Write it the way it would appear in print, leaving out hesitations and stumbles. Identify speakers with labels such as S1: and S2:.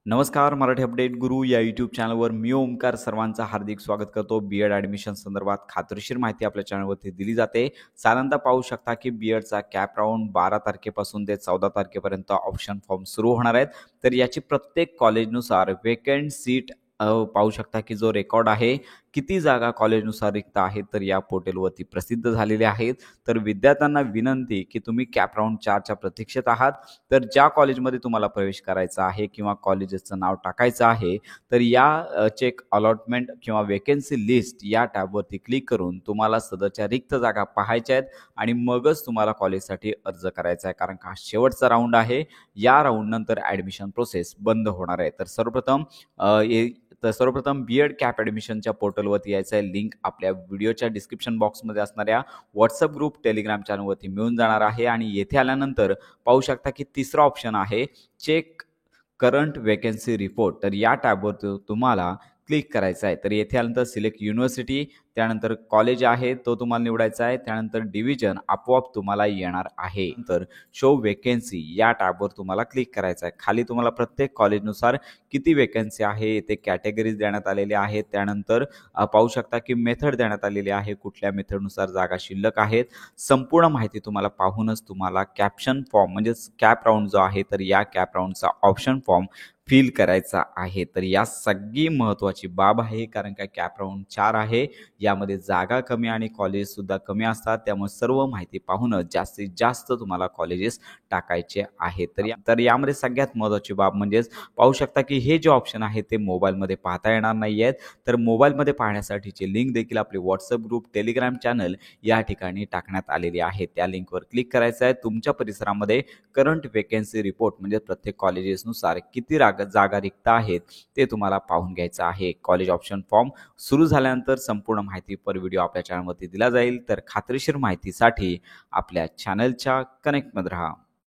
S1: नमस्कार. मराठी अपडेट गुरु या यूट्यूब चॅनलवर मी ओमकार सर्वांचं हार्दिक स्वागत करतो. बीएड ॲडमिशन संदर्भात खात्रीशीर माहिती आपल्या चॅनलवरती दिली जाते. साधारणतः पाहू शकता की बीएडचा कॅप राऊंड 12 तारखेपासून ते 14 तारखेपर्यंत ऑप्शन फॉर्म सुरू होणार आहेत. तर याची प्रत्येक कॉलेजनुसार वेकेंट सीट पाहू शकता की जो रेकॉर्ड आहे, किती जागा कॉलेजनुसार रिक्त आहेत, तर या पोर्टलवरती प्रसिद्ध झालेले आहेत. तर विद्यार्थ्यांना विनंती की तुम्ही कॅप राऊंड 4च्या प्रतीक्षेत आहात. तर ज्या कॉलेजमध्ये तुम्हाला प्रवेश करायचा आहे किंवा कॉलेजेसचं नाव टाकायचं आहे, तर या चेक अलॉटमेंट किंवा वेकेन्सी लिस्ट या टॅबवरती क्लिक करून तुम्हाला सदरच्या रिक्त जागा पाहायच्या आहेत आणि मगच तुम्हाला कॉलेजसाठी अर्ज करायचा आहे. कारण हा शेवटचा राऊंड आहे. या राऊंडनंतर ॲडमिशन प्रोसेस बंद होणार आहे. तर सर्वप्रथम बीएड कॅप ॲडमिशनच्या पोर्टलवरती यायचं आहे. लिंक आपल्या व्हिडिओच्या डिस्क्रिप्शन बॉक्समध्ये असणाऱ्या व्हॉट्सअप ग्रुप, टेलिग्राम चॅनलवरती मिळून जाणार आहे. आणि येथे आल्यानंतर पाहू शकता की तिसरा ऑप्शन आहे चेक करंट वेकेन्सी रिपोर्ट. तर या टॅबवर तुम्हाला क्लिक करायचं आहे. तर येथे आल्यानंतर सिलेक्ट युनिव्हर्सिटी, त्यानंतर कॉलेज आहे तो तुम्हाला निवडायचा आहे. त्यानंतर डिव्हिजन आपोआप तुम्हाला येणार आहे. नंतर शो वेकेन्सी या टॅबवर तुम्हाला क्लिक करायचं आहे. खाली तुम्हाला प्रत्येक कॉलेजनुसार किती वेकेन्सी आहे ते कॅटेगरीज देण्यात आलेले आहेत. त्यानंतर पाहू शकता की मेथड देण्यात आलेली आहे, कुठल्या मेथडनुसार जागा शिल्लक आहेत. संपूर्ण माहिती तुम्हाला पाहूनच तुम्हाला कॅप्शन फॉर्म म्हणजेच कॅप राऊंड जो आहे, तर या कॅप राऊंडचा ऑप्शन फॉर्म फिल करायचा आहे. तर या सगळी महत्त्वाची बाब आहे, कारण का कॅप राऊंड 4 आहे. यामध्ये जागा कमी आणि कॉलेजसुद्धा कमी असतात. त्यामुळे सर्व माहिती पाहूनच जास्तीत जास्त तुम्हाला कॉलेजेस टाकायचे आहेत. तर यामध्ये सगळ्यात महत्त्वाची बाब म्हणजेच पाहू शकता की हे जे ऑप्शन आहे ते मोबाईलमध्ये पाहता येणार नाही आहेत. तर मोबाईलमध्ये पाहण्यासाठीची लिंक देखील आपले व्हॉट्सअप ग्रुप, टेलिग्राम चॅनल या ठिकाणी टाकण्यात आलेली आहे. त्या लिंकवर क्लिक करायचं आहे. तुमच्या परिसरामध्ये करंट वेकेन्सी रिपोर्ट म्हणजे प्रत्येक कॉलेजेसनुसार किती जागा रिक्त आहेत ते तुम्हाला पाहून घ्यायचं आहे. कॉलेज ऑप्शन फॉर्म सुरू झाल्यानंतर संपूर्ण माहिती पर व्हिडिओ आपल्या चॅनलवरती दिला जाईल. तर खात्रीशीर माहितीसाठी आपल्या चॅनलच्या कनेक्टमध्ये राहा.